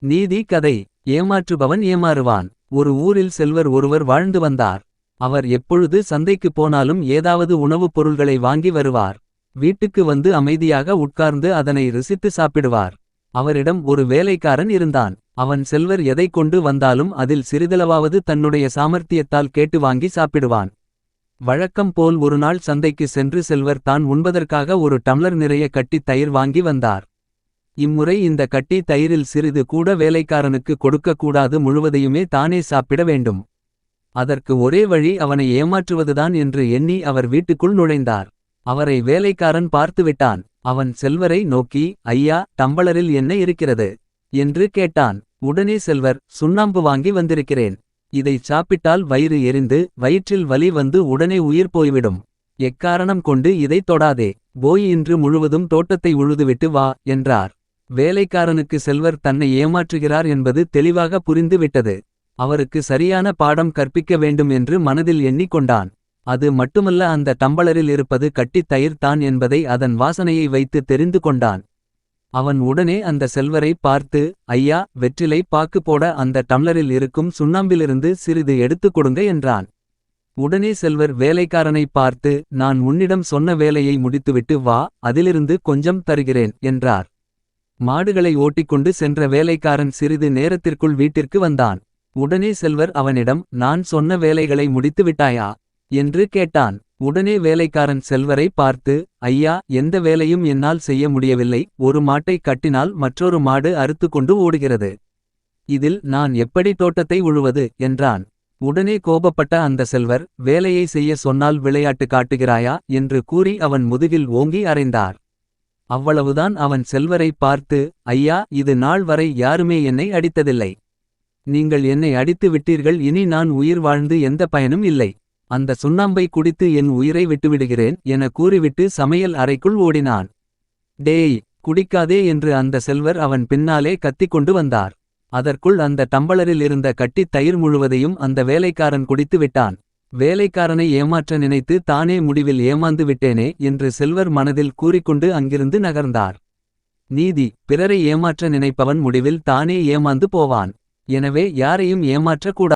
நீதி கதை. ஏமாற்றுபவன் ஏமாறுவான். ஒரு ஊரில் செல்வர் ஒருவர் வாழ்ந்து வந்தார். அவர் எப்பொழுது சந்தைக்குப் போனாலும் ஏதாவது உணவுப் பொருள்களை வாங்கி வருவார். வீட்டுக்கு வந்து அமைதியாக உட்கார்ந்து அதனை ருசித்து சாப்பிடுவார். அவரிடம் ஒரு வேலைக்காரன் இருந்தான். அவன் செல்வர் எதைக் கொண்டு வந்தாலும் அதில் சிறிதளவாவது தன்னுடைய சாமர்த்தியத்தால் கேட்டு வாங்கி சாப்பிடுவான். வழக்கம் போல் ஒருநாள் சந்தைக்கு சென்று செல்வர் தான் உண்பதற்காக ஒரு டம்ளர் நிறைய கட்டி தயிர் வாங்கி வந்தார். இம்முறை இந்த கட்டி தயிரில் சிறிது கூட வேலைக்காரனுக்கு கொடுக்கக்கூடாது, முழுவதையுமே தானே சாப்பிட வேண்டும். அதற்கு ஒரே வழி அவனை ஏமாற்றுவதுதான் என்று எண்ணி அவர் வீட்டுக்குள் நுழைந்தார். அவரை வேலைக்காரன் பார்த்துவிட்டான். அவன் செல்வரை நோக்கி, ஐயா, டம்பளரில் என்ன இருக்கிறது என்று கேட்டான். உடனே செல்வர், சுண்ணாம்பு வாங்கி வந்திருக்கிறேன். இதை சாப்பிட்டால் வயிறு எரிந்து வயிற்றில் வலி வந்து உடனே உயிர் போய்விடும். எக்காரணம் கொண்டு இதை தொடாதே. போய் இன்று முழுவதும் தோட்டத்தை உழுதுவிட்டு வா என்றார். வேலைக்காரனுக்கு செல்வர் தன்னை ஏமாற்றுகிறார் என்பது தெளிவாக புரிந்து விட்டது. அவருக்கு சரியான பாடம் கற்பிக்க வேண்டும் என்று மனதில் எண்ணிக்கொண்டான். அது மட்டுமல்ல, அந்த டம்பளரில் இருப்பது கட்டித் தயிர் தான் என்பதை அதன் வாசனையை வைத்து தெரிந்து கொண்டான். அவன் உடனே அந்த செல்வரை பார்த்து, ஐயா, வெற்றிலை பாக்கு போட அந்த டம்ளரில் இருக்கும் சுண்ணாம்பிலிருந்து சிறிது எடுத்துக் கொடுங்க என்றான். உடனே செல்வர் வேலைக்காரனை பார்த்து, நான் உன்னிடம் சொன்ன வேலையை முடித்துவிட்டு வா, அதிலிருந்து கொஞ்சம் தருகிறேன் என்றார். மாடுகளை ஓட்டிக்கொண்டு சென்ற வேலைக்காரன் சிறிது நேரத்திற்குள் வீட்டிற்கு வந்தான். உடனே செல்வர் அவனிடம், நான் சொன்ன வேலைகளை முடித்து விட்டாயா என்று கேட்டான். உடனே வேலைக்காரன் செல்வரை பார்த்து, ஐயா, எந்த வேலையும் என்னால் செய்ய முடியவில்லை. ஒரு மாட்டை கட்டினால் மற்றொரு மாடு அறுத்து கொண்டு ஓடுகிறது. இதில் நான் எப்படி தோட்டத்தை உழுவது என்றான். உடனே கோபப்பட்ட அந்த செல்வர், வேலையை செய்ய சொன்னால் விளையாட்டு காட்டுகிறாயா என்று கூறி அவன் முதுகில் ஓங்கி அறைந்தார். அவ்வளவுதான். அவன் செல்வரை பார்த்து, ஐயா, இது நாள் வரை யாருமே என்னை அடித்ததில்லை. நீங்கள் என்னை அடித்து விட்டீர்கள். இனி நான் உயிர் வாழ்ந்து எந்த பயனும் இல்லை. அந்த சுண்ணாம்பை குடித்து என் உயிரை விட்டுவிடுகிறேன் என கூறிவிட்டு சமையல் அறைக்குள் ஓடினான். டேய், குடிக்காதே என்று அந்த செல்வர் அவன் பின்னாலே கத்திக் கொண்டு வந்தார். அதற்குள் அந்த டம்பளரில் இருந்த கட்டித் தயிர் முழுவதையும் அந்த வேலைக்காரன் குடித்து விட்டான். வேலைக்காரனை ஏமாற்ற நினைத்து தானே முடிவில் ஏமாந்து விட்டேனே என்று செல்வர் மனதில் கூறிக்கொண்டு அங்கிருந்து நகர்ந்தார். நீதி: பிறரை ஏமாற்ற நினைப்பவன் முடிவில் தானே ஏமாந்து போவான். எனவே யாரையும் ஏமாற்றக்கூடாது.